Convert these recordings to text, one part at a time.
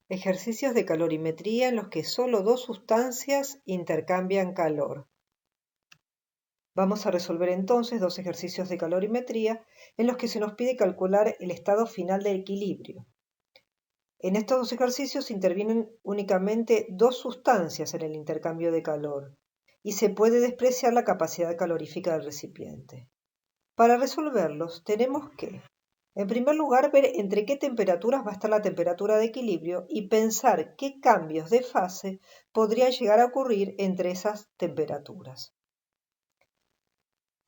Ejercicios de calorimetría en los que solo dos sustancias intercambian calor. Vamos a resolver entonces dos ejercicios de calorimetría en los que se nos pide calcular el estado final de equilibrio. En estos dos ejercicios intervienen únicamente dos sustancias en el intercambio de calor y se puede despreciar la capacidad calorífica del recipiente. Para resolverlos tenemos que, en primer lugar, ver entre qué temperaturas va a estar la temperatura de equilibrio y pensar qué cambios de fase podrían llegar a ocurrir entre esas temperaturas.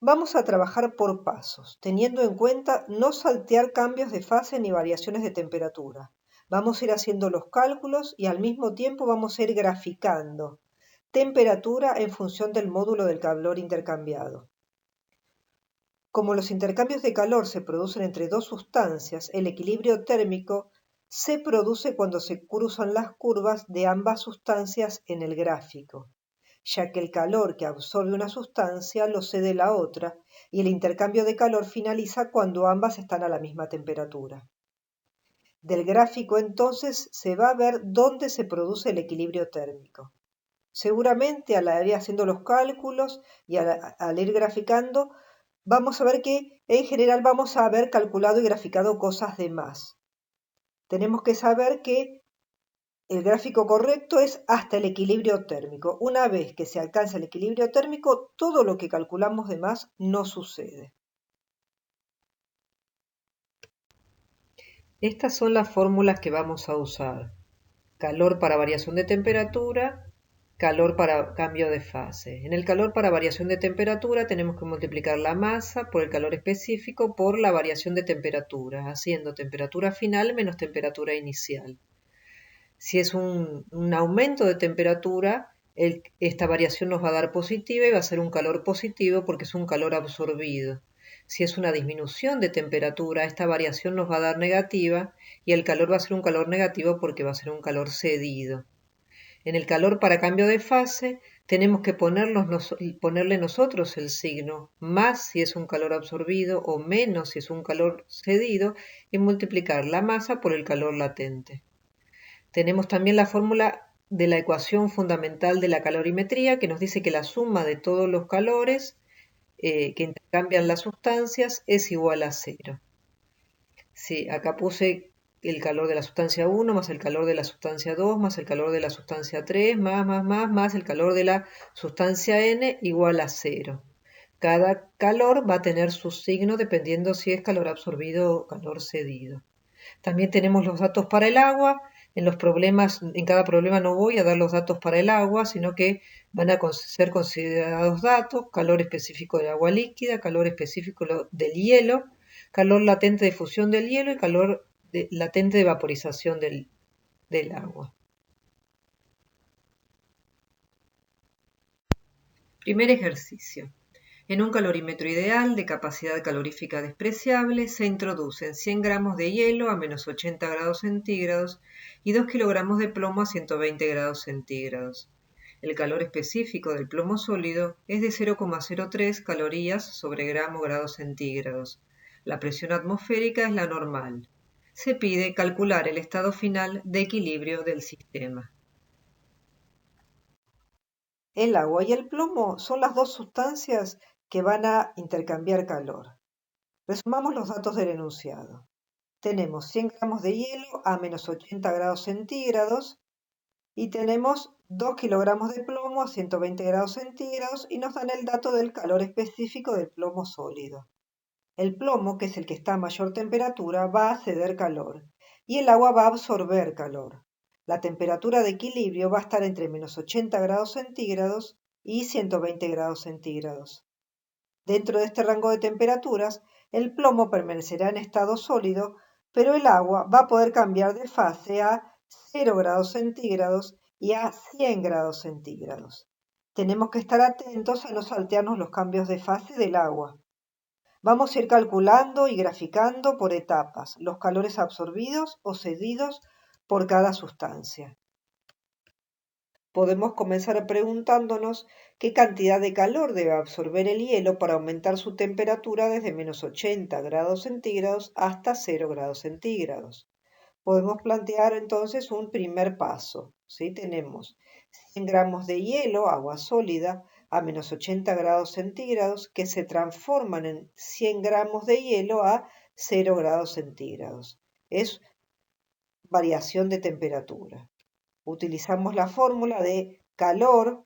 Vamos a trabajar por pasos, teniendo en cuenta no saltear cambios de fase ni variaciones de temperatura. Vamos a ir haciendo los cálculos y al mismo tiempo vamos a ir graficando temperatura en función del módulo del calor intercambiado. Como los intercambios de calor se producen entre dos sustancias, el equilibrio térmico se produce cuando se cruzan las curvas de ambas sustancias en el gráfico, ya que el calor que absorbe una sustancia lo cede la otra y el intercambio de calor finaliza cuando ambas están a la misma temperatura. Del gráfico entonces se va a ver dónde se produce el equilibrio térmico. Seguramente al ir haciendo los cálculos y al ir graficando, vamos a ver que en general vamos a haber calculado y graficado cosas de más. Tenemos que saber que el gráfico correcto es hasta el equilibrio térmico. Una vez que se alcanza el equilibrio térmico, todo lo que calculamos de más no sucede. Estas son las fórmulas que vamos a usar. Calor para variación de temperatura, calor para cambio de fase. En el calor para variación de temperatura tenemos que multiplicar la masa por el calor específico por la variación de temperatura, haciendo temperatura final menos temperatura inicial. Si es un aumento de temperatura, esta variación nos va a dar positiva y va a ser un calor positivo porque es un calor absorbido. Si es una disminución de temperatura, esta variación nos va a dar negativa y el calor va a ser un calor negativo porque va a ser un calor cedido. En el calor para cambio de fase tenemos que ponerle nosotros el signo más si es un calor absorbido o menos si es un calor cedido y multiplicar la masa por el calor latente. Tenemos también la fórmula de la ecuación fundamental de la calorimetría que nos dice que la suma de todos los calores que intercambian las sustancias es igual a 0. Sí, acá puse el calor de la sustancia 1 más el calor de la sustancia 2 más el calor de la sustancia 3 más el calor de la sustancia n igual a 0. Cada calor va a tener su signo dependiendo si es calor absorbido o calor cedido. También tenemos los datos para el agua. En cada problema no voy a dar los datos para el agua, sino que van a ser considerados datos, calor específico del agua líquida, calor específico del hielo, calor latente de fusión del hielo y calor latente de vaporización del agua. Primer ejercicio. En un calorímetro ideal de capacidad calorífica despreciable se introducen 100 gramos de hielo a menos 80 grados centígrados y 2 kilogramos de plomo a 120 grados centígrados. El calor específico del plomo sólido es de 0,03 calorías sobre gramo grados centígrados. La presión atmosférica es la normal. Se pide calcular el estado final de equilibrio del sistema. El agua y el plomo son las dos sustancias que van a intercambiar calor. Resumamos los datos del enunciado. Tenemos 100 gramos de hielo a menos 80 grados centígrados y tenemos 2 kilogramos de plomo a 120 grados centígrados y nos dan el dato del calor específico del plomo sólido. El plomo, que es el que está a mayor temperatura, va a ceder calor y el agua va a absorber calor. La temperatura de equilibrio va a estar entre menos 80 grados centígrados y 120 grados centígrados. Dentro de este rango de temperaturas, el plomo permanecerá en estado sólido, pero el agua va a poder cambiar de fase a 0 grados centígrados y a 100 grados centígrados. Tenemos que estar atentos a no saltearnos los cambios de fase del agua. Vamos a ir calculando y graficando por etapas los calores absorbidos o cedidos por cada sustancia. Podemos comenzar preguntándonos qué cantidad de calor debe absorber el hielo para aumentar su temperatura desde menos 80 grados centígrados hasta 0 grados centígrados. podemos plantear entonces un primer paso. ¿Sí? Tenemos 100 gramos de hielo, agua sólida, a menos 80 grados centígrados, que se transforman en 100 gramos de hielo a 0 grados centígrados. Es variación de temperatura. Utilizamos la fórmula de calor,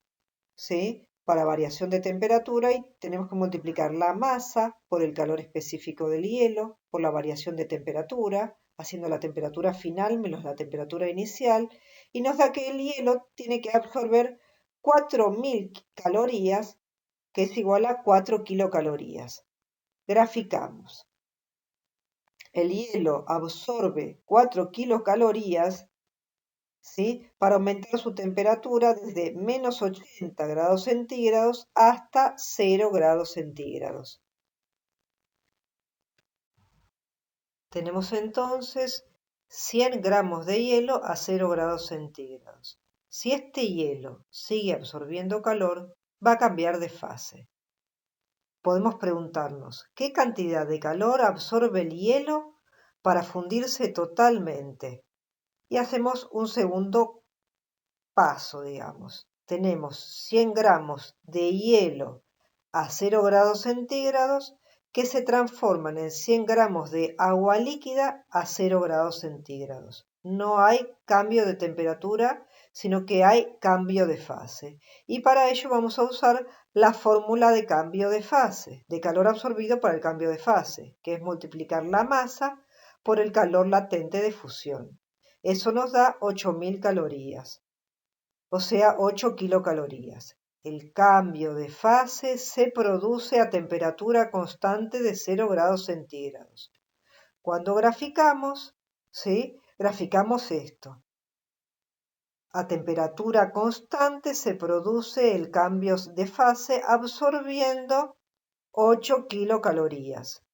¿sí? Para variación de temperatura y tenemos que multiplicar la masa por el calor específico del hielo, por la variación de temperatura, haciendo la temperatura final menos la temperatura inicial, y nos da que el hielo tiene que absorber 4.000 calorías, que es igual a 4 kilocalorías. Graficamos. El hielo absorbe 4 kilocalorías, ¿sí? Para aumentar su temperatura desde menos 80 grados centígrados hasta 0 grados centígrados. Tenemos entonces 100 gramos de hielo a 0 grados centígrados. Si este hielo sigue absorbiendo calor, va a cambiar de fase. Podemos preguntarnos, ¿qué cantidad de calor absorbe el hielo para fundirse totalmente? Y hacemos un segundo paso, digamos. Tenemos 100 gramos de hielo a 0 grados centígrados que se transforman en 100 gramos de agua líquida a 0 grados centígrados. No hay cambio de temperatura, sino que hay cambio de fase. Y para ello vamos a usar la fórmula de cambio de fase, de calor absorbido para el cambio de fase, que es multiplicar la masa por el calor latente de fusión. Eso nos da 8.000 calorías, o sea, 8 kilocalorías. El cambio de fase se produce a temperatura constante de 0 grados centígrados. Cuando graficamos, ¿sí? Graficamos esto. A temperatura constante se produce el cambio de fase absorbiendo 8 kilocalorías.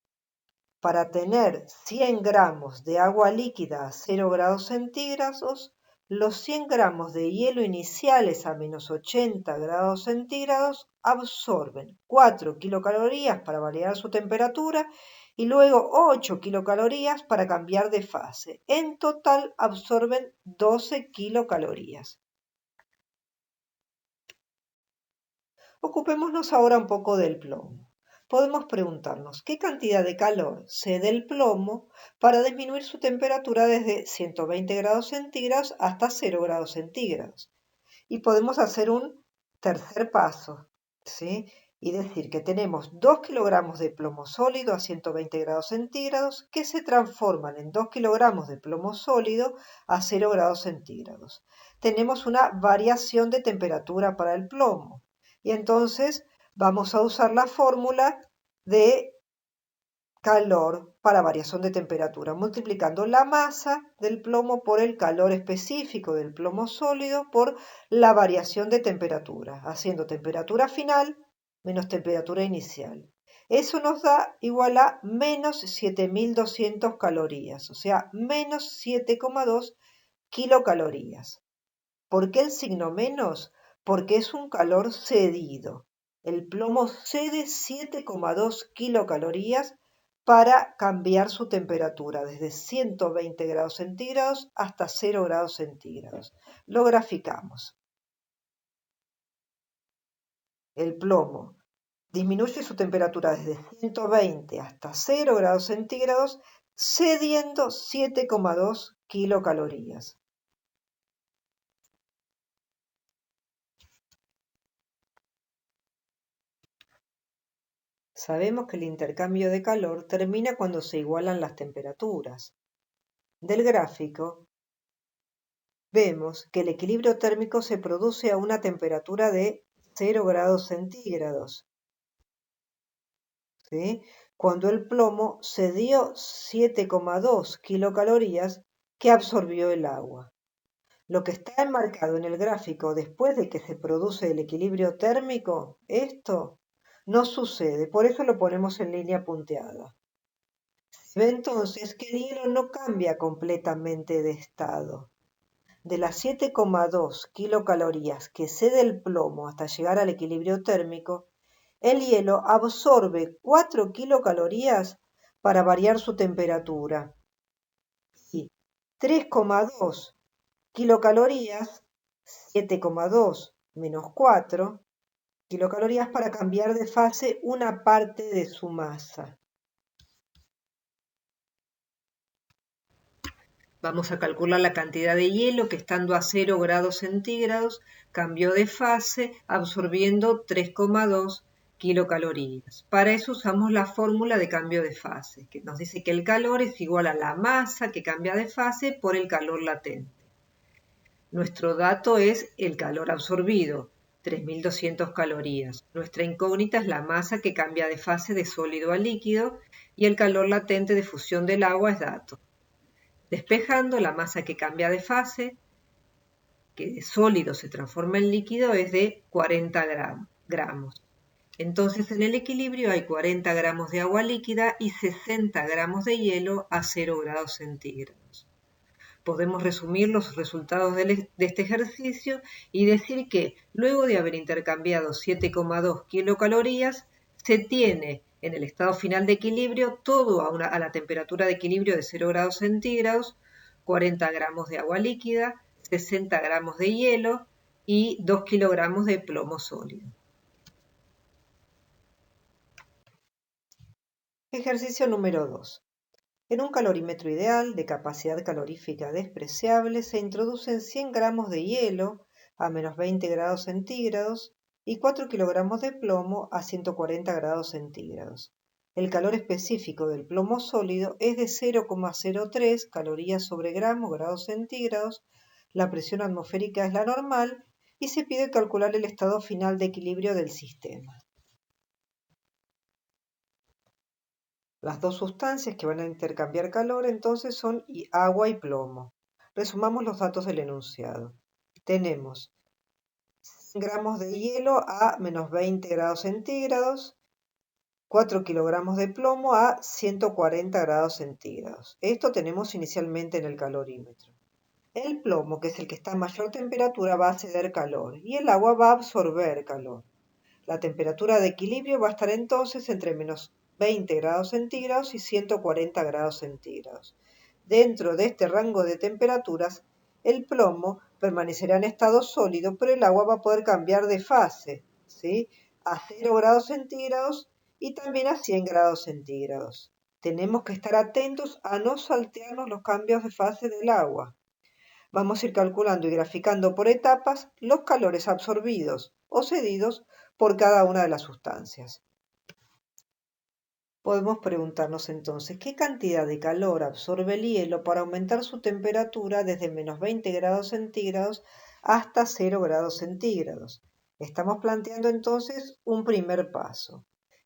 Para tener 100 gramos de agua líquida a 0 grados centígrados, los 100 gramos de hielo iniciales a menos 80 grados centígrados absorben 4 kilocalorías para variar su temperatura y luego 8 kilocalorías para cambiar de fase. En total absorben 12 kilocalorías. Ocupémonos ahora un poco del plomo. Podemos preguntarnos qué cantidad de calor cede el plomo para disminuir su temperatura desde 120 grados centígrados hasta 0 grados centígrados. Y podemos hacer un tercer paso, ¿sí? Y decir que tenemos 2 kilogramos de plomo sólido a 120 grados centígrados que se transforman en 2 kilogramos de plomo sólido a 0 grados centígrados. Tenemos una variación de temperatura para el plomo. Y entonces vamos a usar la fórmula de calor para variación de temperatura, multiplicando la masa del plomo por el calor específico del plomo sólido por la variación de temperatura, haciendo temperatura final menos temperatura inicial. Eso nos da igual a menos 7.200 calorías, o sea, menos 7,2 kilocalorías. ¿Por qué el signo menos? Porque es un calor cedido. El plomo cede 7,2 kilocalorías para cambiar su temperatura desde 120 grados centígrados hasta 0 grados centígrados. Lo graficamos. El plomo disminuye su temperatura desde 120 hasta 0 grados centígrados, cediendo 7,2 kilocalorías. Sabemos que el intercambio de calor termina cuando se igualan las temperaturas. Del gráfico vemos que el equilibrio térmico se produce a una temperatura de 0 grados centígrados, ¿sí? Cuando el plomo cedió 7,2 kilocalorías que absorbió el agua. Lo que está enmarcado en el gráfico después de que se produce el equilibrio térmico, esto no sucede, por eso lo ponemos en línea punteada. Se ve entonces que el hielo no cambia completamente de estado. De las 7,2 kilocalorías que cede el plomo hasta llegar al equilibrio térmico, el hielo absorbe 4 kilocalorías para variar su temperatura. Y 3,2 kilocalorías, 7,2 menos 4 kilocalorías para cambiar de fase una parte de su masa. Vamos a calcular la cantidad de hielo que estando a 0 grados centígrados cambió de fase absorbiendo 3,2 kilocalorías. Para eso usamos la fórmula de cambio de fase, que nos dice que el calor es igual a la masa que cambia de fase por el calor latente. Nuestro dato es el calor absorbido, 3.200 calorías. Nuestra incógnita es la masa que cambia de fase de sólido a líquido y el calor latente de fusión del agua es dato. Despejando, la masa que cambia de fase, que de sólido se transforma en líquido, es de 40 gramos. Entonces en el equilibrio hay 40 gramos de agua líquida y 60 gramos de hielo a 0 grados centígrados. Podemos resumir los resultados de este ejercicio y decir que luego de haber intercambiado 7,2 kilocalorías, se tiene en el estado final de equilibrio todo a la temperatura de equilibrio de 0 grados centígrados, 40 gramos de agua líquida, 60 gramos de hielo y 2 kilogramos de plomo sólido. Ejercicio número 2. En un calorímetro ideal de capacidad calorífica despreciable se introducen 100 gramos de hielo a menos 20 grados centígrados y 4 kilogramos de plomo a 140 grados centígrados. El calor específico del plomo sólido es de 0,03 calorías sobre gramo grados centígrados, la presión atmosférica es la normal y se pide calcular el estado final de equilibrio del sistema. Las dos sustancias que van a intercambiar calor entonces son agua y plomo. Resumamos los datos del enunciado. Tenemos 100 gramos de hielo a menos 20 grados centígrados, 4 kilogramos de plomo a 140 grados centígrados. Esto tenemos inicialmente en el calorímetro. El plomo, que es el que está a mayor temperatura, va a ceder calor y el agua va a absorber calor. La temperatura de equilibrio va a estar entonces entre menos 20 grados centígrados y 140 grados centígrados. Dentro de este rango de temperaturas, el plomo permanecerá en estado sólido, pero el agua va a poder cambiar de fase, ¿sí? A 0 grados centígrados y también a 100 grados centígrados. Tenemos que estar atentos a no saltearnos los cambios de fase del agua. Vamos a ir calculando y graficando por etapas los calores absorbidos o cedidos por cada una de las sustancias. Podemos preguntarnos entonces, ¿qué cantidad de calor absorbe el hielo para aumentar su temperatura desde menos 20 grados centígrados hasta 0 grados centígrados? Estamos planteando entonces un primer paso.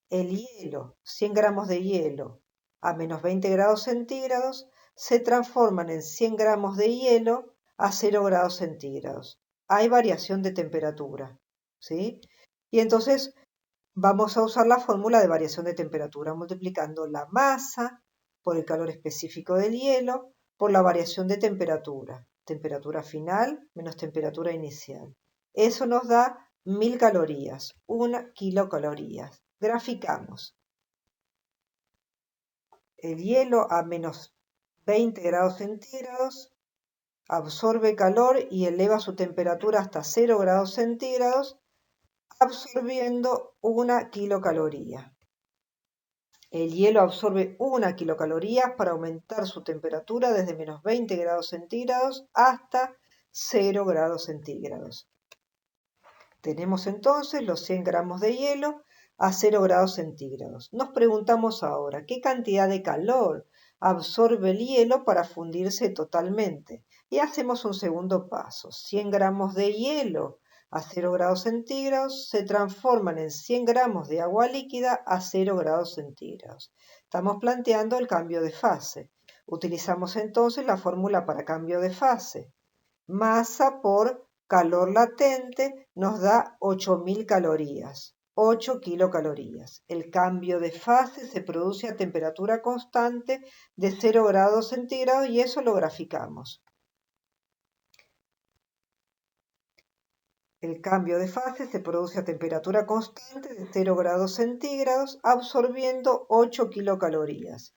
El hielo, 100 gramos de hielo a menos 20 grados centígrados, se transforman en 100 gramos de hielo a 0 grados centígrados. Hay variación de temperatura, ¿sí? Y entonces vamos a usar la fórmula de variación de temperatura, multiplicando la masa por el calor específico del hielo por la variación de temperatura. Temperatura final menos temperatura inicial. Eso nos da 1000 calorías, 1 kilocalorías. Graficamos. El hielo a menos 20 grados centígrados absorbe calor y eleva su temperatura hasta 0 grados centígrados, absorbiendo 1 kilocaloría. El hielo absorbe 1 kilocaloría para aumentar su temperatura desde menos 20 grados centígrados hasta 0 grados centígrados. Tenemos entonces los 100 gramos de hielo a 0 grados centígrados. Nos preguntamos ahora, ¿qué cantidad de calor absorbe el hielo para fundirse totalmente? Y hacemos un segundo paso. 100 gramos de hielo a 0 grados centígrados se transforman en 100 gramos de agua líquida a 0 grados centígrados. Estamos planteando el cambio de fase. Utilizamos entonces la fórmula para cambio de fase. Masa por calor latente nos da 8000 calorías, 8 kilocalorías. El cambio de fase se produce a temperatura constante de 0 grados centígrados y eso lo graficamos. El cambio de fase se produce a temperatura constante de 0 grados centígrados, absorbiendo 8 kilocalorías.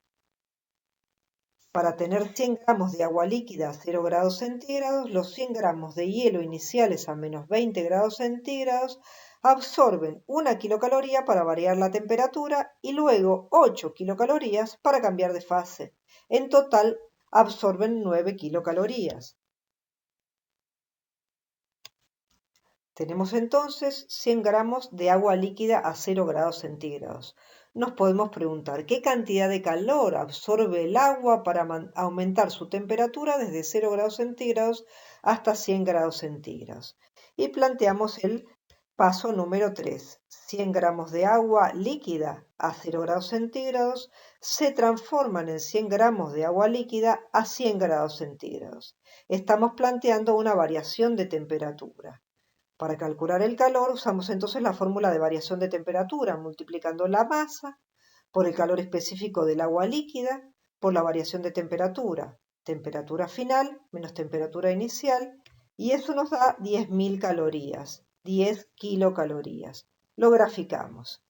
Para tener 100 gramos de agua líquida a 0 grados centígrados, los 100 gramos de hielo iniciales a menos 20 grados centígrados absorben 1 kilocaloría para variar la temperatura y luego 8 kilocalorías para cambiar de fase. En total absorben 9 kilocalorías. Tenemos entonces 100 gramos de agua líquida a 0 grados centígrados. Nos podemos preguntar qué cantidad de calor absorbe el agua para aumentar su temperatura desde 0 grados centígrados hasta 100 grados centígrados. Y planteamos el paso número 3. 100 gramos de agua líquida a 0 grados centígrados se transforman en 100 gramos de agua líquida a 100 grados centígrados. Estamos planteando una variación de temperatura. Para calcular el calor usamos entonces la fórmula de variación de temperatura, multiplicando la masa por el calor específico del agua líquida por la variación de temperatura, temperatura final menos temperatura inicial, y eso nos da 10.000 calorías, 10 kilocalorías. Lo graficamos.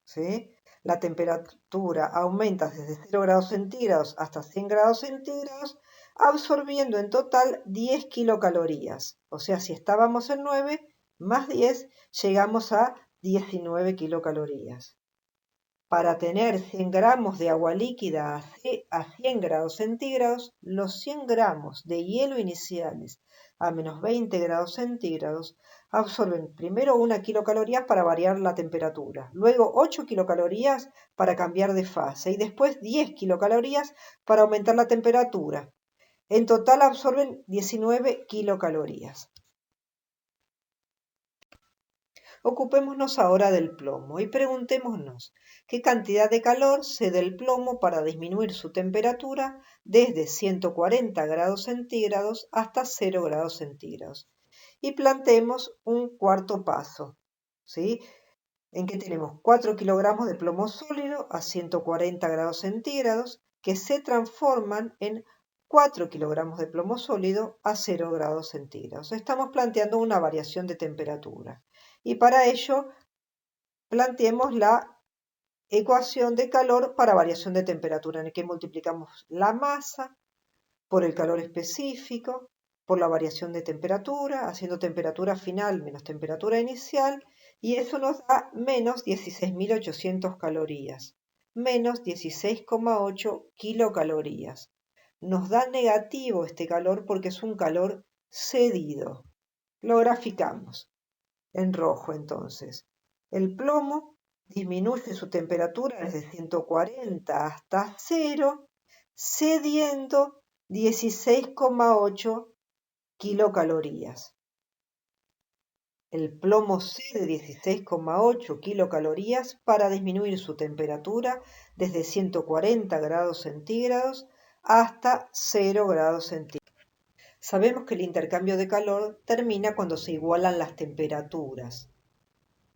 ¿Sí? La temperatura aumenta desde 0 grados centígrados hasta 100 grados centígrados, absorbiendo en total 10 kilocalorías. O sea, si estábamos en 9 más 10, llegamos a 19 kilocalorías. Para tener 100 gramos de agua líquida a 100 grados centígrados, los 100 gramos de hielo iniciales a menos 20 grados centígrados absorben primero 1 kilocaloría para variar la temperatura, luego 8 kilocalorías para cambiar de fase y después 10 kilocalorías para aumentar la temperatura. En total absorben 19 kilocalorías. Ocupémonos ahora del plomo y preguntémonos qué cantidad de calor cede el plomo para disminuir su temperatura desde 140 grados centígrados hasta 0 grados centígrados. Y planteemos un cuarto paso, ¿sí? En que tenemos 4 kilogramos de plomo sólido a 140 grados centígrados que se transforman en 4 kilogramos de plomo sólido a 0 grados centígrados. Estamos planteando una variación de temperatura. Y para ello planteemos la ecuación de calor para variación de temperatura, en el que multiplicamos la masa por el calor específico, por la variación de temperatura, haciendo temperatura final menos temperatura inicial, y eso nos da menos 16.800 calorías, menos 16,8 kilocalorías. Nos da negativo este calor porque es un calor cedido. Lo graficamos en rojo entonces. El plomo disminuye su temperatura desde 140 hasta 0, cediendo 16,8 kilocalorías. El plomo cede 16,8 kilocalorías para disminuir su temperatura desde 140 grados centígrados hasta 0 grados centígrados. Sabemos que el intercambio de calor termina cuando se igualan las temperaturas.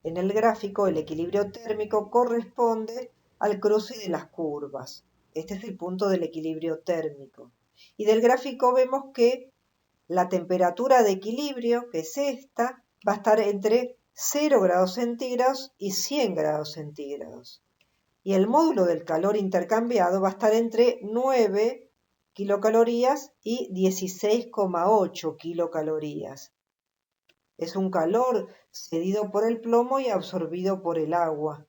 En el gráfico, el equilibrio térmico corresponde al cruce de las curvas. Este es el punto del equilibrio térmico. Y del gráfico vemos que la temperatura de equilibrio, que es esta, va a estar entre 0 grados centígrados y 100 grados centígrados. Y el módulo del calor intercambiado va a estar entre 9 kilocalorías y 16,8 kilocalorías. Es un calor cedido por el plomo y absorbido por el agua.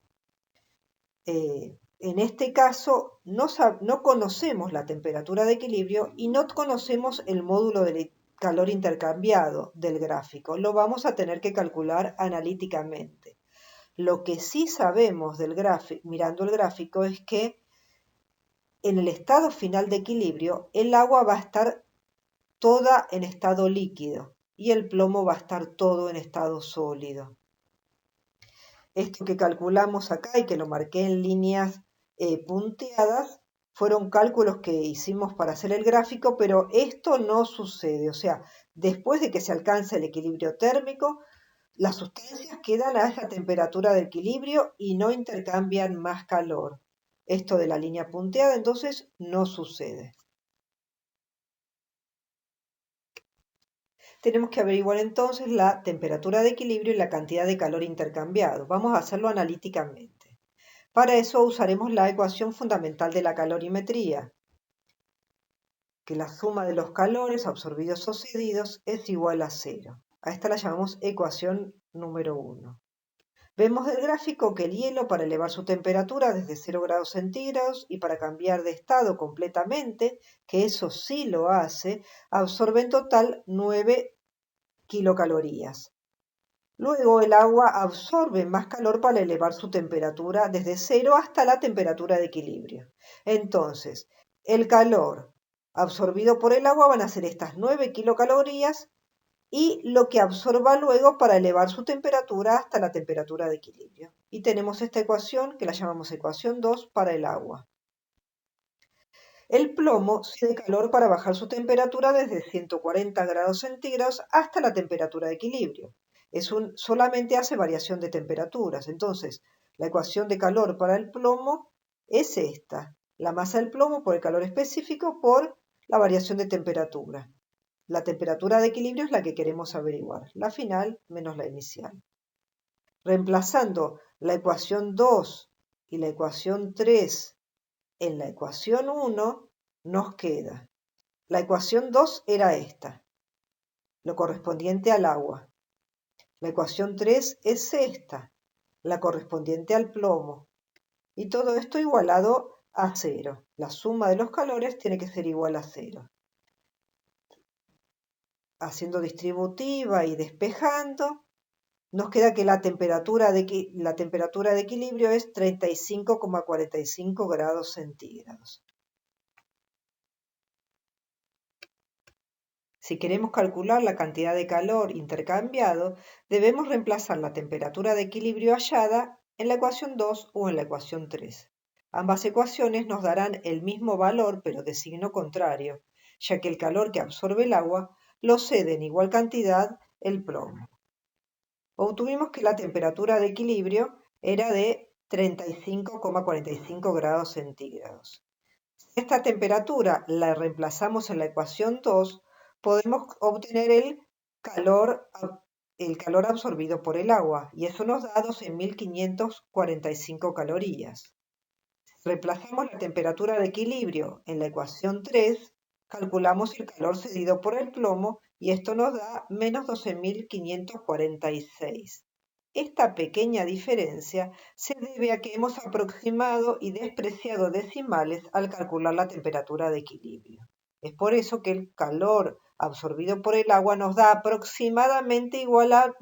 En este caso no conocemos la temperatura de equilibrio y no conocemos el módulo del calor intercambiado del gráfico. Lo vamos a tener que calcular analíticamente. Lo que sí sabemos del gráfico, mirando el gráfico, es que en el estado final de equilibrio, el agua va a estar toda en estado líquido y el plomo va a estar todo en estado sólido. Esto que calculamos acá y que lo marqué en líneas punteadas, fueron cálculos que hicimos para hacer el gráfico, pero esto no sucede. O sea, después de que se alcanza el equilibrio térmico, las sustancias quedan a esa temperatura de equilibrio y no intercambian más calor. Esto de la línea punteada entonces no sucede. Tenemos que averiguar entonces la temperatura de equilibrio y la cantidad de calor intercambiado. Vamos a hacerlo analíticamente. Para eso usaremos la ecuación fundamental de la calorimetría, que la suma de los calores absorbidos o cedidos es igual a cero. A esta la llamamos ecuación número 1. Vemos del gráfico que el hielo, para elevar su temperatura desde 0 grados centígrados y para cambiar de estado completamente, que eso sí lo hace, absorbe en total 9 kilocalorías. Luego el agua absorbe más calor para elevar su temperatura desde 0 hasta la temperatura de equilibrio. Entonces, el calor absorbido por el agua van a ser estas 9 kilocalorías y lo que absorba luego para elevar su temperatura hasta la temperatura de equilibrio. Y tenemos esta ecuación que la llamamos ecuación 2 para el agua. El plomo cede calor para bajar su temperatura desde 140 grados centígrados hasta la temperatura de equilibrio. Solamente hace variación de temperaturas. Entonces, la ecuación de calor para el plomo es esta. La masa del plomo por el calor específico por la variación de temperatura. La temperatura de equilibrio es la que queremos averiguar, la final menos la inicial. Reemplazando la ecuación 2 y la ecuación 3 en la ecuación 1, nos queda. La ecuación 2 era esta, lo correspondiente al agua. La ecuación 3 es esta, la correspondiente al plomo. Y todo esto igualado a 0. La suma de los calores tiene que ser igual a 0. Haciendo distributiva y despejando, nos queda que la temperatura de equilibrio es 35,45 grados centígrados. Si queremos calcular la cantidad de calor intercambiado, debemos reemplazar la temperatura de equilibrio hallada en la ecuación 2 o en la ecuación 3. Ambas ecuaciones nos darán el mismo valor, pero de signo contrario, ya que el calor que absorbe el agua lo cede en igual cantidad el plomo. Obtuvimos que la temperatura de equilibrio era de 35,45 grados centígrados. Si esta temperatura la reemplazamos en la ecuación 2, podemos obtener el calor absorbido por el agua, y eso nos da 12.545 calorías. Si reemplazamos la temperatura de equilibrio en la ecuación 3, calculamos el calor cedido por el plomo y esto nos da menos 12.546. Esta pequeña diferencia se debe a que hemos aproximado y despreciado decimales al calcular la temperatura de equilibrio. Es por eso que el calor absorbido por el agua nos da aproximadamente igual a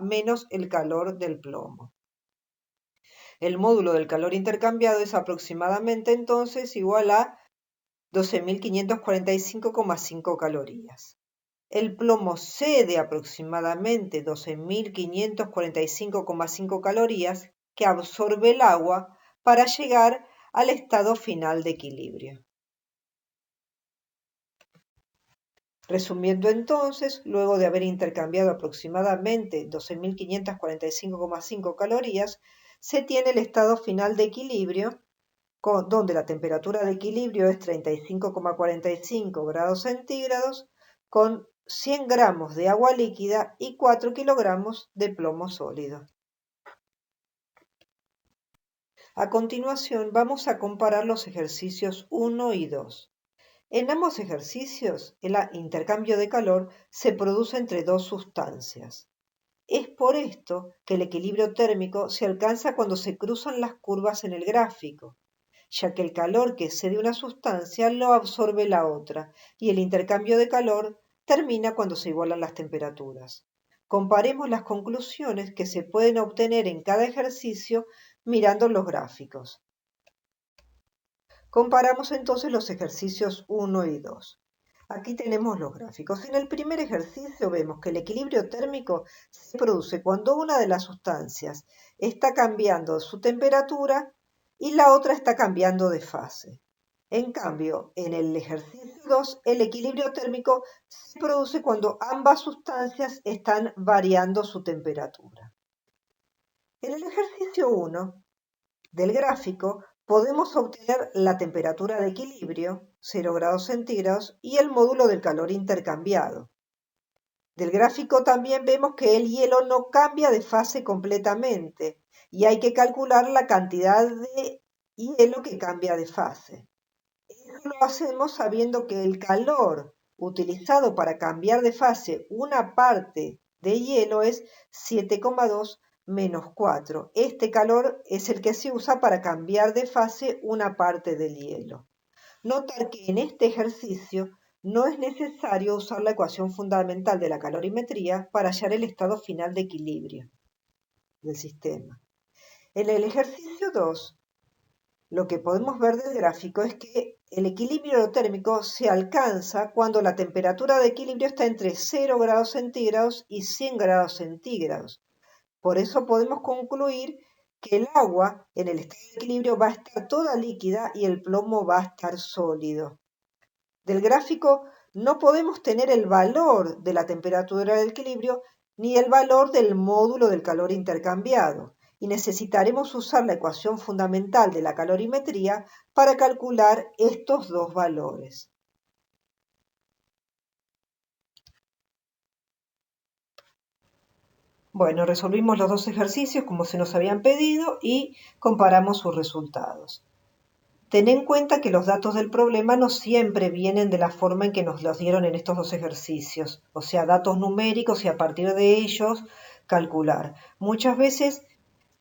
menos el calor del plomo. El módulo del calor intercambiado es aproximadamente entonces igual a 12.545,5 calorías. El plomo cede aproximadamente 12.545,5 calorías que absorbe el agua para llegar al estado final de equilibrio. Resumiendo entonces, luego de haber intercambiado aproximadamente 12.545,5 calorías, se tiene el estado final de equilibrio, donde la temperatura de equilibrio es 35,45 grados centígrados, con 100 gramos de agua líquida y 4 kilogramos de plomo sólido. A continuación vamos a comparar los ejercicios 1 y 2. En ambos ejercicios, el intercambio de calor se produce entre dos sustancias. Es por esto que el equilibrio térmico se alcanza cuando se cruzan las curvas en el gráfico, ya que el calor que cede una sustancia lo absorbe la otra, y el intercambio de calor termina cuando se igualan las temperaturas. Comparemos las conclusiones que se pueden obtener en cada ejercicio mirando los gráficos. Comparamos entonces los ejercicios 1 y 2. Aquí tenemos los gráficos. En el primer ejercicio vemos que el equilibrio térmico se produce cuando una de las sustancias está cambiando su temperatura y la otra está cambiando de fase. En cambio, en el ejercicio 2, el equilibrio térmico se produce cuando ambas sustancias están variando su temperatura. En el ejercicio 1 del gráfico podemos obtener la temperatura de equilibrio, 0 grados centígrados, y el módulo del calor intercambiado. Del gráfico también vemos que el hielo no cambia de fase completamente y hay que calcular la cantidad de hielo que cambia de fase. Esto lo hacemos sabiendo que el calor utilizado para cambiar de fase una parte de hielo es 7,2 menos 4. Este calor es el que se usa para cambiar de fase una parte del hielo. Notar que en este ejercicio no es necesario usar la ecuación fundamental de la calorimetría para hallar el estado final de equilibrio del sistema. En el ejercicio 2, lo que podemos ver del gráfico es que el equilibrio térmico se alcanza cuando la temperatura de equilibrio está entre 0 grados centígrados y 100 grados centígrados. Por eso podemos concluir que el agua en el estado de equilibrio va a estar toda líquida y el plomo va a estar sólido. Del gráfico no podemos tener el valor de la temperatura del equilibrio ni el valor del módulo del calor intercambiado, y necesitaremos usar la ecuación fundamental de la calorimetría para calcular estos dos valores. Bueno, resolvimos los dos ejercicios como se nos habían pedido y comparamos sus resultados. Ten en cuenta que los datos del problema no siempre vienen de la forma en que nos los dieron en estos dos ejercicios, o sea, datos numéricos y a partir de ellos calcular. Muchas veces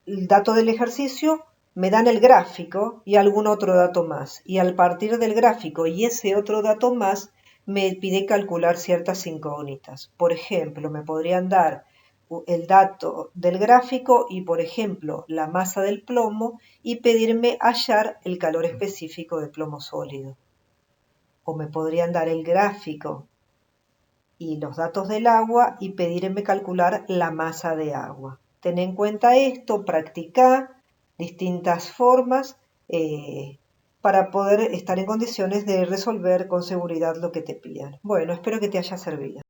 el dato del ejercicio me dan el gráfico y algún otro dato más, y al partir del gráfico y ese otro dato más me pide calcular ciertas incógnitas. Por ejemplo, me podrían dar el dato del gráfico y, por ejemplo, la masa del plomo y pedirme hallar el calor específico del plomo sólido. O me podrían dar el gráfico y los datos del agua y pedirme calcular la masa de agua. Ten en cuenta esto, practica distintas formas para poder estar en condiciones de resolver con seguridad lo que te pidan. Bueno, espero que te haya servido.